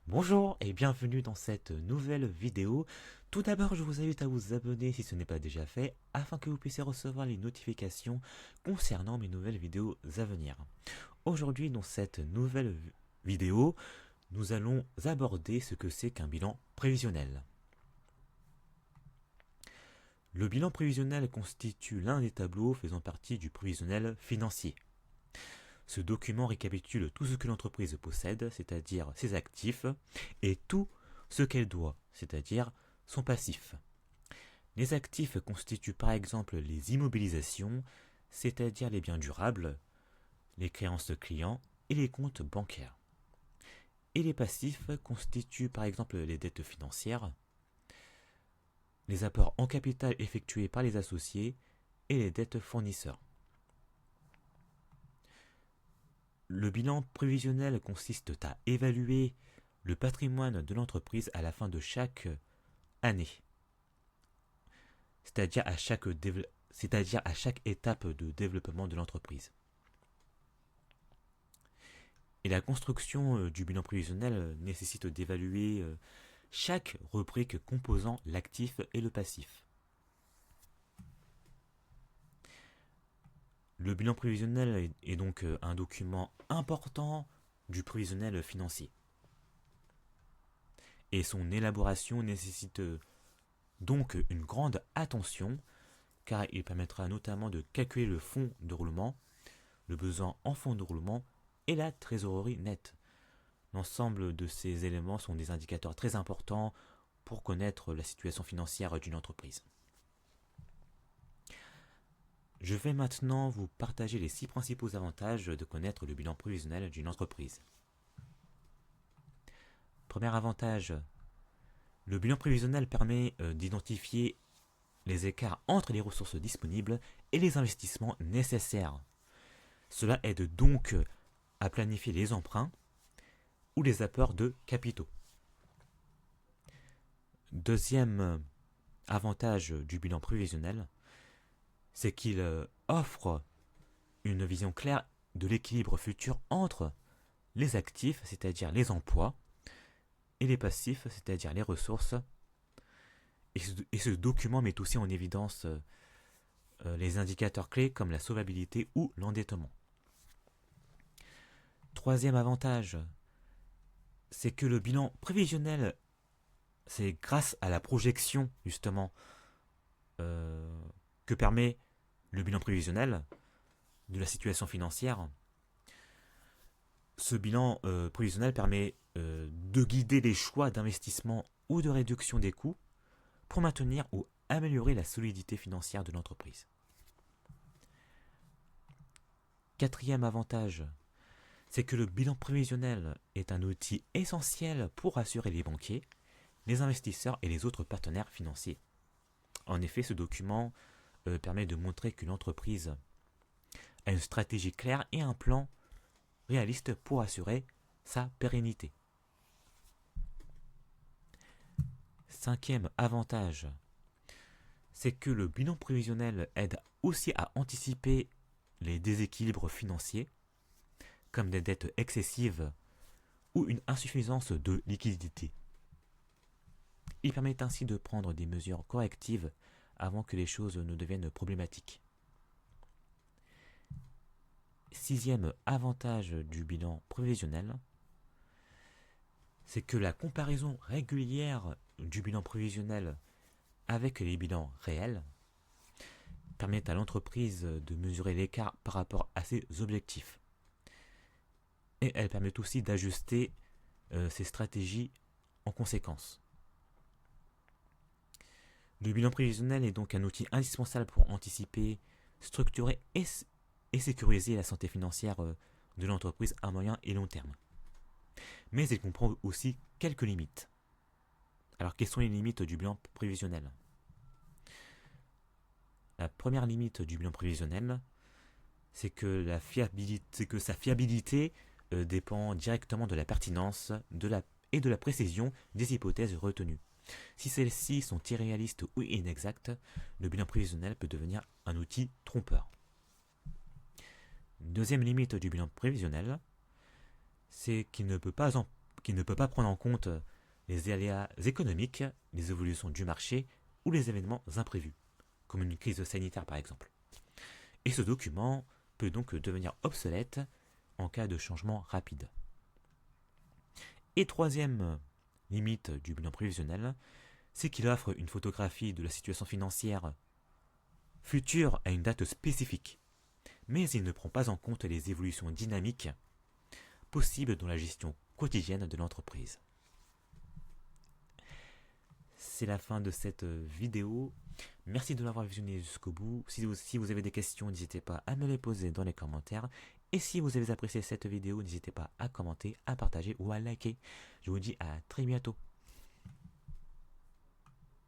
Bonjour et bienvenue dans cette nouvelle vidéo. Tout d'abord, je vous invite à vous abonner si ce n'est pas déjà fait, afin que vous puissiez recevoir les notifications concernant mes nouvelles vidéos à venir. Aujourd'hui, dans cette nouvelle vidéo, nous allons aborder ce que c'est qu'un bilan prévisionnel. Le bilan prévisionnel constitue l'un des tableaux faisant partie du prévisionnel financier. Ce document récapitule tout ce que l'entreprise possède, c'est-à-dire ses actifs, et tout ce qu'elle doit, c'est-à-dire son passif. Les actifs constituent par exemple les immobilisations, c'est-à-dire les biens durables, les créances clients et les comptes bancaires. Et les passifs constituent par exemple les dettes financières, les apports en capital effectués par les associés et les dettes fournisseurs. Le bilan prévisionnel consiste à évaluer le patrimoine de l'entreprise à la fin de chaque année, c'est-à-dire à chaque étape de développement de l'entreprise. Et la construction du bilan prévisionnel nécessite d'évaluer chaque rubrique composant l'actif et le passif. Le bilan prévisionnel est donc un document important du prévisionnel financier. Et son élaboration nécessite donc une grande attention, car il permettra notamment de calculer le fonds de roulement, le besoin en fonds de roulement et la trésorerie nette. L'ensemble de ces éléments sont des indicateurs très importants pour connaître la situation financière d'une entreprise. Je vais maintenant vous partager les 6 principaux avantages de connaître le bilan prévisionnel d'une entreprise. Premier avantage, le bilan prévisionnel permet d'identifier les écarts entre les ressources disponibles et les investissements nécessaires. Cela aide donc à planifier les emprunts ou les apports de capitaux. Deuxième avantage du bilan prévisionnel, c'est qu'il offre une vision claire de l'équilibre futur entre les actifs, c'est-à-dire les emplois, et les passifs, c'est-à-dire les ressources. Et ce document met aussi en évidence les indicateurs clés comme la solvabilité ou l'endettement. Troisième avantage, c'est que le bilan prévisionnel, c'est grâce à la projection justement que permet le bilan prévisionnel de la situation financière. Ce bilan prévisionnel permet de guider les choix d'investissement ou de réduction des coûts pour maintenir ou améliorer la solidité financière de l'entreprise. Quatrième avantage, c'est que le bilan prévisionnel est un outil essentiel pour assurer les banquiers, les investisseurs et les autres partenaires financiers. En effet, ce document permet de montrer qu'une entreprise a une stratégie claire et un plan réaliste pour assurer sa pérennité. Cinquième avantage, c'est que le bilan prévisionnel aide aussi à anticiper les déséquilibres financiers, comme des dettes excessives ou une insuffisance de liquidité. Il permet ainsi de prendre des mesures correctives avant que les choses ne deviennent problématiques. Sixième avantage du bilan prévisionnel, c'est que la comparaison régulière du bilan prévisionnel avec les bilans réels permet à l'entreprise de mesurer l'écart par rapport à ses objectifs. Et elle permet aussi d'ajuster ses stratégies en conséquence. Le bilan prévisionnel est donc un outil indispensable pour anticiper, structurer et sécuriser la santé financière de l'entreprise à moyen et long terme. Mais il comprend aussi quelques limites. Alors, quelles sont les limites du bilan prévisionnel ? La première limite du bilan prévisionnel, c'est que sa fiabilité dépend directement de la pertinence et de la précision des hypothèses retenues. Si celles-ci sont irréalistes ou inexactes, le bilan prévisionnel peut devenir un outil trompeur. Deuxième limite du bilan prévisionnel, c'est qu'il ne peut pas qui ne peut pas prendre en compte les aléas économiques, les évolutions du marché ou les événements imprévus, comme une crise sanitaire par exemple. Et ce document peut donc devenir obsolète en cas de changement rapide. Et troisième limite du bilan prévisionnel, c'est qu'il offre une photographie de la situation financière future à une date spécifique, mais il ne prend pas en compte les évolutions dynamiques possibles dans la gestion quotidienne de l'entreprise. C'est la fin de cette vidéo. Merci de l'avoir visionné jusqu'au bout. Si vous avez des questions, n'hésitez pas à me les poser dans les commentaires. Et si vous avez apprécié cette vidéo, n'hésitez pas à commenter, à partager ou à liker. Je vous dis à très bientôt.